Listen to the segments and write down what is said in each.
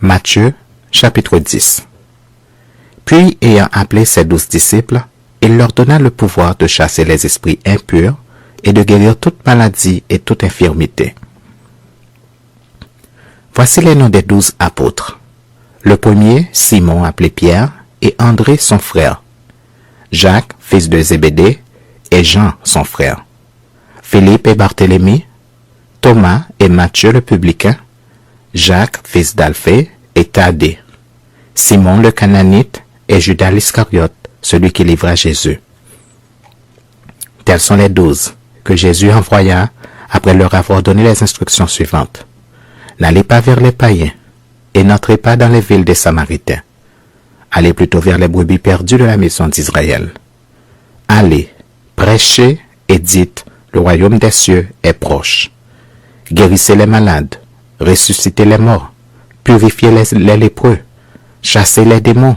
Matthieu, chapitre 10. Puis, ayant appelé ses 12 disciples, il leur donna le pouvoir de chasser les esprits impurs et de guérir toute maladie et toute infirmité. Voici les noms des 12 apôtres. Le premier, Simon appelé Pierre, et André son frère. Jacques, fils de Zébédée, et Jean son frère. Philippe et Barthélemy, Thomas et Matthieu le publicain, Jacques, fils d'Alphée, et Thaddée, Simon le Cananite, et Judas l'Iscariote, celui qui livra Jésus. Tels sont les 12 que Jésus envoya après leur avoir donné les instructions suivantes. N'allez pas vers les païens, et n'entrez pas dans les villes des Samaritains. Allez plutôt vers les brebis perdues de la maison d'Israël. Allez, prêchez et dites, le royaume des cieux est proche. Guérissez les malades, ressuscitez les morts, purifiez les lépreux, chassez les démons.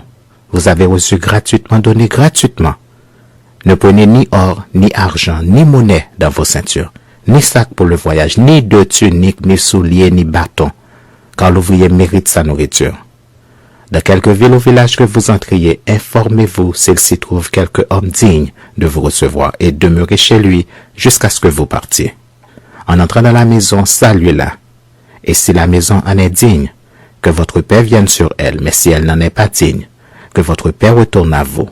Vous avez reçu gratuitement, donné gratuitement. Ne prenez ni or, ni argent, ni monnaie dans vos ceintures, ni sac pour le voyage, ni de tunique, ni souliers, ni bâton, car l'ouvrier mérite sa nourriture. Dans quelque ville ou village que vous entriez, informez-vous s'il s'y trouve quelque homme digne de vous recevoir et demeurez chez lui jusqu'à ce que vous partiez. En entrant dans la maison, saluez-la. Et si la maison en est digne, que votre paix vienne sur elle, mais si elle n'en est pas digne, que votre paix retourne à vous.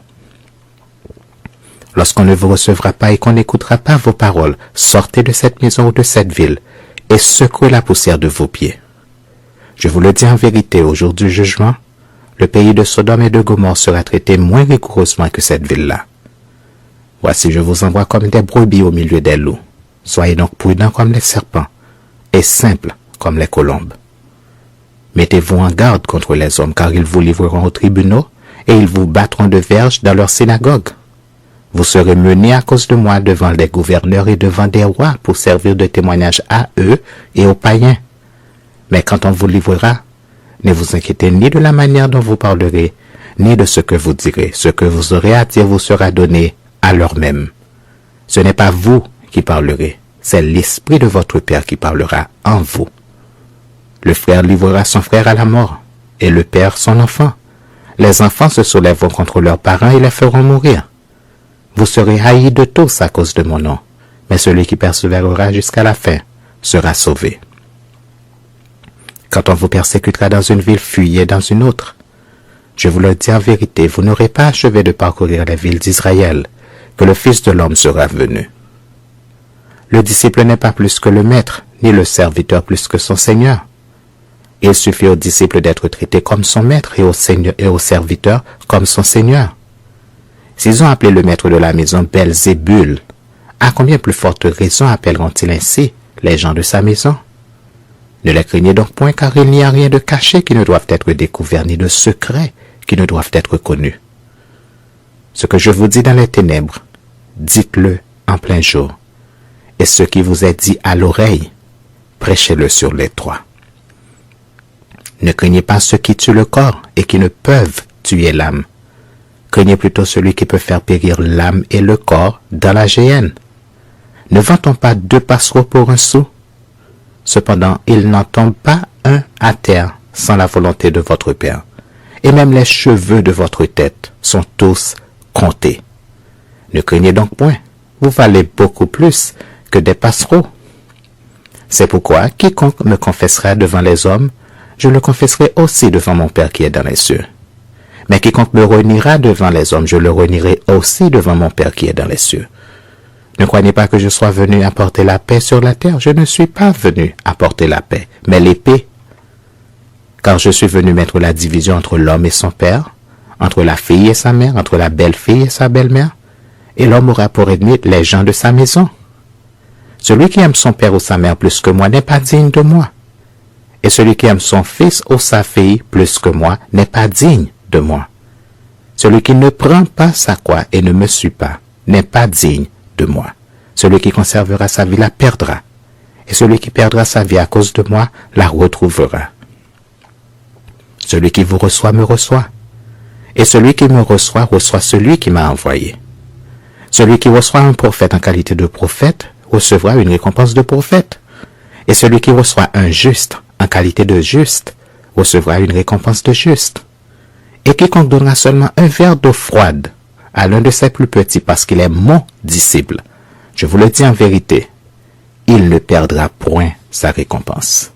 Lorsqu'on ne vous recevra pas et qu'on n'écoutera pas vos paroles, sortez de cette maison ou de cette ville et secouez la poussière de vos pieds. Je vous le dis en vérité, au jour du jugement, le pays de Sodome et de Gomorrhe sera traité moins rigoureusement que cette ville-là. Voici, je vous envoie comme des brebis au milieu des loups. Soyez donc prudents comme les serpents et simples comme les colombes. Mettez-vous en garde contre les hommes, car ils vous livreront aux tribunaux et ils vous battront de verges dans leurs synagogues. Vous serez menés à cause de moi devant les gouverneurs et devant des rois pour servir de témoignage à eux et aux païens. Mais quand on vous livrera, ne vous inquiétez ni de la manière dont vous parlerez, ni de ce que vous direz. Ce que vous aurez à dire vous sera donné à l'heure même. Ce n'est pas vous qui parlerez, c'est l'Esprit de votre Père qui parlera en vous. Le frère livrera son frère à la mort, et le père son enfant. Les enfants se soulèveront contre leurs parents et les feront mourir. Vous serez haïs de tous à cause de mon nom, mais celui qui persévérera jusqu'à la fin sera sauvé. Quand on vous persécutera dans une ville, fuyez dans une autre. Je vous le dis en vérité, vous n'aurez pas achevé de parcourir les villes d'Israël, que le Fils de l'homme sera venu. Le disciple n'est pas plus que le maître, ni le serviteur plus que son Seigneur. Il suffit au disciple d'être traité comme son maître et au serviteur comme son Seigneur. S'ils ont appelé le maître de la maison Belzébul, à combien plus forte raison appelleront-ils ainsi les gens de sa maison? Ne les craignez donc point, car il n'y a rien de caché qui ne doive être découvert, ni de secret qui ne doivent être connus. Ce que je vous dis dans les ténèbres, dites-le en plein jour, et ce qui vous est dit à l'oreille, prêchez-le sur les toits. Ne craignez pas ceux qui tuent le corps et qui ne peuvent tuer l'âme. Craignez plutôt celui qui peut faire périr l'âme et le corps dans la géhenne. Ne vend-on pas 2 passereaux pour un sou? Cependant, il n'en tombe pas un à terre sans la volonté de votre Père. Et même les cheveux de votre tête sont tous comptés. Ne craignez donc point, vous valez beaucoup plus que des passereaux. C'est pourquoi quiconque me confessera devant les hommes, je le confesserai aussi devant mon Père qui est dans les cieux. Mais quiconque me reniera devant les hommes, je le renierai aussi devant mon Père qui est dans les cieux. Ne croyez pas que je sois venu apporter la paix sur la terre. Je ne suis pas venu apporter la paix, mais l'épée. Car je suis venu mettre la division entre l'homme et son père, entre la fille et sa mère, entre la belle-fille et sa belle-mère, et l'homme aura pour ennemi les gens de sa maison. Celui qui aime son père ou sa mère plus que moi n'est pas digne de moi. Et celui qui aime son fils ou sa fille plus que moi n'est pas digne de moi. Celui qui ne prend pas sa croix et ne me suit pas n'est pas digne de moi. Celui qui conservera sa vie la perdra, et celui qui perdra sa vie à cause de moi la retrouvera. Celui qui vous reçoit me reçoit, et celui qui me reçoit reçoit celui qui m'a envoyé. Celui qui reçoit un prophète en qualité de prophète recevra une récompense de prophète, et celui qui reçoit un juste en qualité de juste recevra une récompense de juste. Et quiconque donnera seulement un verre d'eau froide à l'un de ses plus petits parce qu'il est mon disciple, je vous le dis en vérité, il ne perdra point sa récompense.